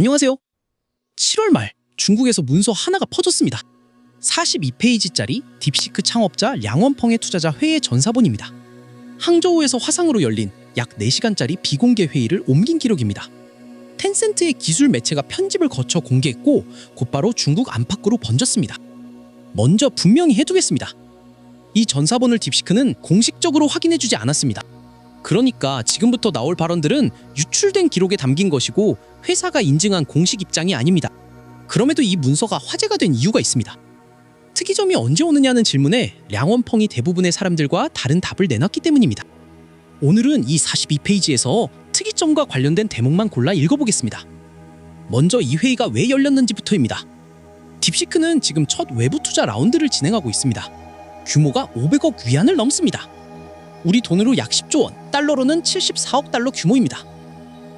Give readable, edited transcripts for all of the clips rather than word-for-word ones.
안녕하세요. 7월 말 중국에서 문서 하나가 퍼졌습니다. 42페이지짜리 딥시크 창업자 량원펑의 투자자 회의 전사본입니다. 항저우에서 화상으로 열린 약 4시간짜리 비공개 회의를 옮긴 기록입니다. 텐센트의 기술 매체가 편집을 거쳐 공개했고 곧바로 중국 안팎으로 번졌습니다. 먼저 분명히 해두겠습니다. 이 전사본을 딥시크는 공식적으로 확인해주지 않았습니다. 그러니까 지금부터 나올 발언들은 유출된 기록에 담긴 것이고 회사가 인증한 공식 입장이 아닙니다. 그럼에도 이 문서가 화제가 된 이유가 있습니다. 특이점이 언제 오느냐는 질문에 량원펑이 대부분의 사람들과 다른 답을 내놨기 때문입니다. 오늘은 이 42페이지에서 특이점과 관련된 대목만 골라 읽어보겠습니다. 먼저 이 회의가 왜 열렸는지부터입니다. 딥시크는 지금 첫 외부 투자 라운드를 진행하고 있습니다. 규모가 500억 위안을 넘습니다. 우리 돈으로 약 10조 원, 달러로는 74억 달러 규모입니다.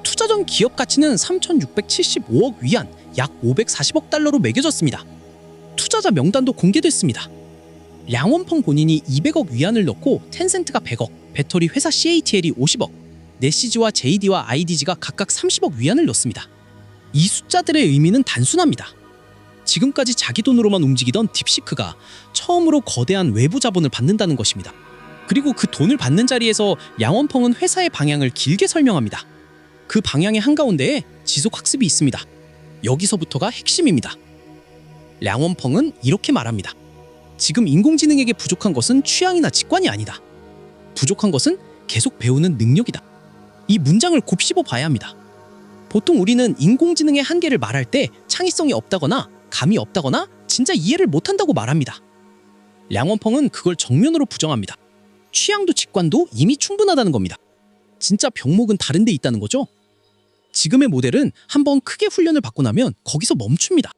투자 전 기업 가치는 3,675억 위안, 약 540억 달러로 매겨졌습니다. 투자자 명단도 공개됐습니다. 량원펑 본인이 200억 위안을 넣고 텐센트가 100억, 배터리 회사 CATL이 50억, 내시지와 JD와 IDG가 각각 30억 위안을 넣습니다. 이 숫자들의 의미는 단순합니다. 지금까지 자기 돈으로만 움직이던 딥시크가 처음으로 거대한 외부 자본을 받는다는 것입니다. 그리고 그 돈을 받는 자리에서 량원펑은 회사의 방향을 길게 설명합니다. 그 방향의 한가운데에 지속학습이 있습니다. 여기서부터가 핵심입니다. 량원펑은 이렇게 말합니다. 지금 인공지능에게 부족한 것은 취향이나 직관이 아니다. 부족한 것은 계속 배우는 능력이다. 이 문장을 곱씹어 봐야 합니다. 보통 우리는 인공지능의 한계를 말할 때 창의성이 없다거나 감이 없다거나 진짜 이해를 못한다고 말합니다. 량원펑은 그걸 정면으로 부정합니다. 취향도 직관도 이미 충분하다는 겁니다. 진짜 병목은 다른 데 있다는 거죠. 지금의 모델은 한번 크게 훈련을 받고 나면 거기서 멈춥니다.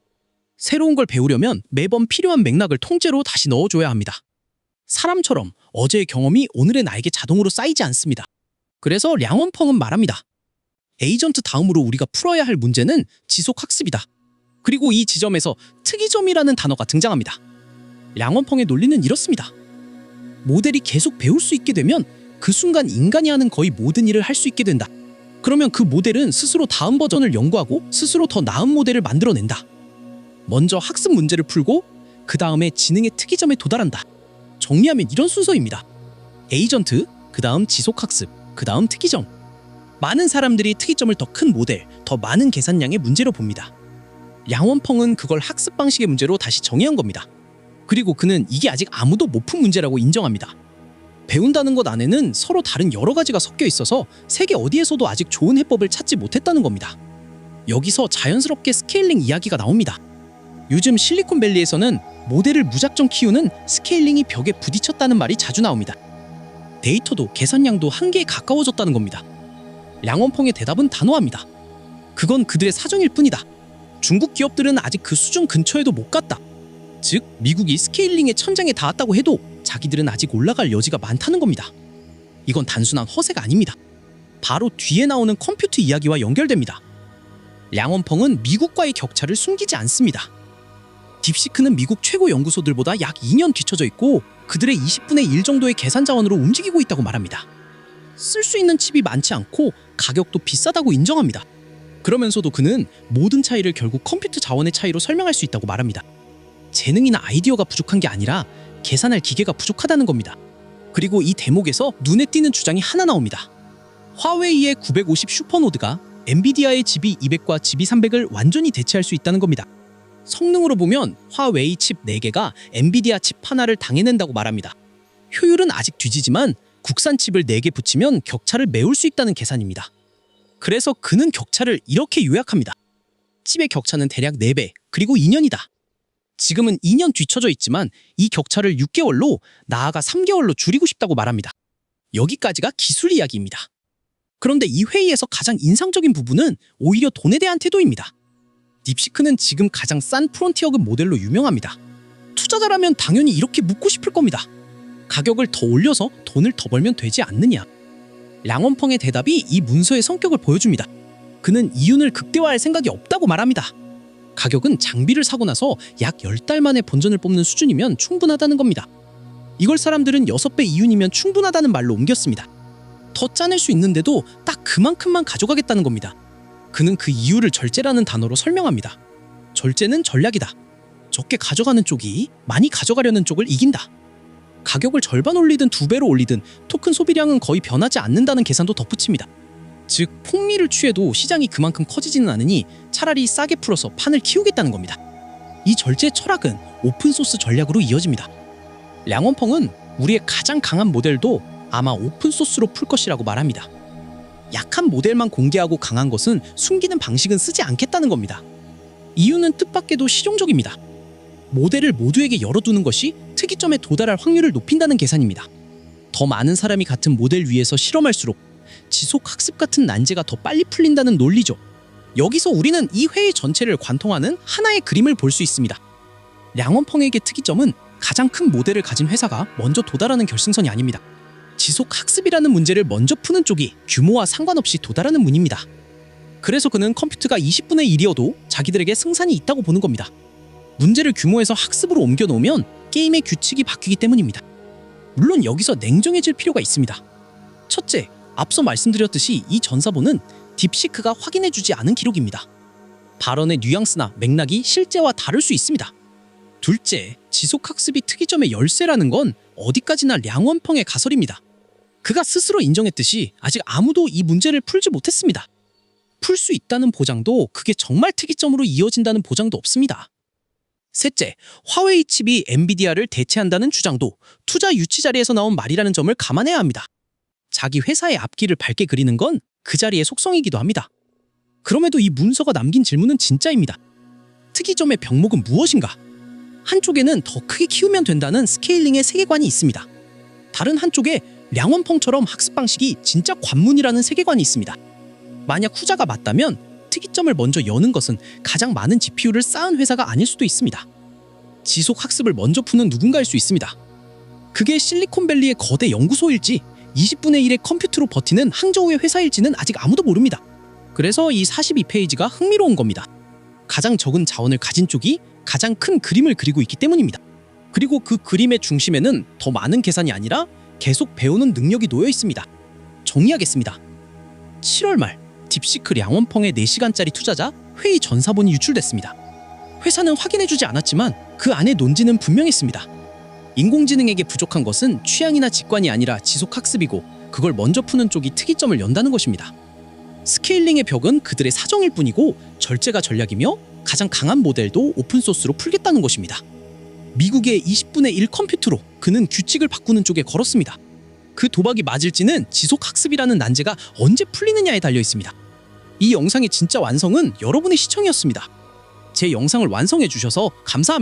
새로운 걸 배우려면 매번 필요한 맥락을 통째로 다시 넣어줘야 합니다. 사람처럼 어제의 경험이 오늘의 나에게 자동으로 쌓이지 않습니다. 그래서 량원펑은 말합니다. 에이전트 다음으로 우리가 풀어야 할 문제는 지속학습이다. 그리고 이 지점에서 특이점이라는 단어가 등장합니다. 량원펑의 논리는 이렇습니다. 모델이 계속 배울 수 있게 되면 그 순간 인간이 하는 거의 모든 일을 할 수 있게 된다. 그러면 그 모델은 스스로 다음 버전을 연구하고 스스로 더 나은 모델을 만들어낸다. 먼저 학습 문제를 풀고 그 다음에 지능의 특이점에 도달한다. 정리하면 이런 순서입니다. 에이전트, 그 다음 지속학습, 그 다음 특이점. 많은 사람들이 특이점을 더 큰 모델, 더 많은 계산량의 문제로 봅니다. 량원펑은 그걸 학습 방식의 문제로 다시 정의한 겁니다. 그리고 그는 이게 아직 아무도 못 푼 문제라고 인정합니다. 배운다는 것 안에는 서로 다른 여러 가지가 섞여 있어서 세계 어디에서도 아직 좋은 해법을 찾지 못했다는 겁니다. 여기서 자연스럽게 스케일링 이야기가 나옵니다. 요즘 실리콘밸리에서는 모델을 무작정 키우는 스케일링이 벽에 부딪혔다는 말이 자주 나옵니다. 데이터도 계산량도 한계에 가까워졌다는 겁니다. 량원펑의 대답은 단호합니다. 그건 그들의 사정일 뿐이다. 중국 기업들은 아직 그 수준 근처에도 못 갔다. 즉, 미국이 스케일링의 천장에 닿았다고 해도 자기들은 아직 올라갈 여지가 많다는 겁니다. 이건 단순한 허세가 아닙니다. 바로 뒤에 나오는 컴퓨터 이야기와 연결됩니다. 량원펑은 미국과의 격차를 숨기지 않습니다. 딥시크는 미국 최고 연구소들보다 약 2년 뒤처져 있고 그들의 20분의 1 정도의 계산 자원으로 움직이고 있다고 말합니다. 쓸 수 있는 칩이 많지 않고 가격도 비싸다고 인정합니다. 그러면서도 그는 모든 차이를 결국 컴퓨터 자원의 차이로 설명할 수 있다고 말합니다. 재능이나 아이디어가 부족한 게 아니라 계산할 기계가 부족하다는 겁니다. 그리고 이 대목에서 눈에 띄는 주장이 하나 나옵니다. 화웨이의 950 슈퍼노드가 엔비디아의 GB200과 GB300을 완전히 대체할 수 있다는 겁니다. 성능으로 보면 화웨이 칩 4개가 엔비디아 칩 하나를 당해낸다고 말합니다. 효율은 아직 뒤지지만 국산 칩을 4개 붙이면 격차를 메울 수 있다는 계산입니다. 그래서 그는 격차를 이렇게 요약합니다. 칩의 격차는 대략 4배, 그리고 2년이다. 지금은 2년 뒤처져 있지만 이 격차를 6개월로 나아가 3개월로 줄이고 싶다고 말합니다. 여기까지가 기술 이야기입니다. 그런데 이 회의에서 가장 인상적인 부분은 오히려 돈에 대한 태도입니다. 딥시크는 지금 가장 싼 프론티어급 모델로 유명합니다. 투자자라면 당연히 이렇게 묻고 싶을 겁니다. 가격을 더 올려서 돈을 더 벌면 되지 않느냐. 량원펑의 대답이 이 문서의 성격을 보여줍니다. 그는 이윤을 극대화할 생각이 없다고 말합니다. 가격은 장비를 사고 나서 약 10달 만에 본전을 뽑는 수준이면 충분하다는 겁니다. 이걸 사람들은 6배 이윤이면 충분하다는 말로 옮겼습니다. 더 짜낼 수 있는데도 딱 그만큼만 가져가겠다는 겁니다. 그는 그 이유를 절제라는 단어로 설명합니다. 절제는 전략이다. 적게 가져가는 쪽이 많이 가져가려는 쪽을 이긴다. 가격을 절반 올리든 2배로 올리든 토큰 소비량은 거의 변하지 않는다는 계산도 덧붙입니다. 즉 폭리를 취해도 시장이 그만큼 커지지는 않으니 차라리 싸게 풀어서 판을 키우겠다는 겁니다. 이 절제 철학은 오픈소스 전략으로 이어집니다. 량원펑은 우리의 가장 강한 모델도 아마 오픈소스로 풀 것이라고 말합니다. 약한 모델만 공개하고 강한 것은 숨기는 방식은 쓰지 않겠다는 겁니다. 이유는 뜻밖에도 실용적입니다. 모델을 모두에게 열어두는 것이 특이점에 도달할 확률을 높인다는 계산입니다. 더 많은 사람이 같은 모델 위에서 실험할수록 지속학습 같은 난제가 더 빨리 풀린다는 논리죠. 여기서 우리는 이 회의 전체를 관통하는 하나의 그림을 볼 수 있습니다. 량원펑에게 특이점은 가장 큰 모델을 가진 회사가 먼저 도달하는 결승선이 아닙니다. 지속학습이라는 문제를 먼저 푸는 쪽이 규모와 상관없이 도달하는 문입니다. 그래서 그는 컴퓨터가 20분의 1이어도 자기들에게 승산이 있다고 보는 겁니다. 문제를 규모에서 학습으로 옮겨 놓으면 게임의 규칙이 바뀌기 때문입니다. 물론 여기서 냉정해질 필요가 있습니다. 첫째, 앞서 말씀드렸듯이 이 전사본은 딥시크가 확인해주지 않은 기록입니다. 발언의 뉘앙스나 맥락이 실제와 다를 수 있습니다. 둘째, 지속학습이 특이점의 열쇠라는 건 어디까지나 량원펑의 가설입니다. 그가 스스로 인정했듯이 아직 아무도 이 문제를 풀지 못했습니다. 풀 수 있다는 보장도 그게 정말 특이점으로 이어진다는 보장도 없습니다. 셋째, 화웨이 칩이 엔비디아를 대체한다는 주장도 투자 유치 자리에서 나온 말이라는 점을 감안해야 합니다. 자기 회사의 앞길을 밝게 그리는 건 그 자리의 속성이기도 합니다. 그럼에도 이 문서가 남긴 질문은 진짜입니다. 특이점의 병목은 무엇인가? 한쪽에는 더 크게 키우면 된다는 스케일링의 세계관이 있습니다. 다른 한쪽에 량원펑처럼 학습 방식이 진짜 관문이라는 세계관이 있습니다. 만약 후자가 맞다면 특이점을 먼저 여는 것은 가장 많은 GPU를 쌓은 회사가 아닐 수도 있습니다. 지속 학습을 먼저 푸는 누군가일 수 있습니다. 그게 실리콘밸리의 거대 연구소일지 20분의 1의 컴퓨터로 버티는 항저우의 회사일지는 아직 아무도 모릅니다. 그래서 이 42페이지가 흥미로운 겁니다. 가장 적은 자원을 가진 쪽이 가장 큰 그림을 그리고 있기 때문입니다. 그리고 그 그림의 중심에는 더 많은 계산이 아니라 계속 배우는 능력이 놓여 있습니다. 정리하겠습니다. 7월 말 딥시크 량원펑의 4시간짜리 투자자 회의 전사본이 유출됐습니다. 회사는 확인해주지 않았지만 그 안에 논지는 분명했습니다. 인공지능에게 부족한 것은 취향이나 직관이 아니라 지속학습이고 그걸 먼저 푸는 쪽이 특이점을 연다는 것입니다. 스케일링의 벽은 그들의 사정일 뿐이고 절제가 전략이며 가장 강한 모델도 오픈소스로 풀겠다는 것입니다. 미국의 20분의 1 컴퓨터로 그는 규칙을 바꾸는 쪽에 걸었습니다. 그 도박이 맞을지는 지속학습이라는 난제가 언제 풀리느냐에 달려 있습니다. 이 영상의 진짜 완성은 여러분의 시청이었습니다. 제 영상을 완성해 주셔서 감사합니다.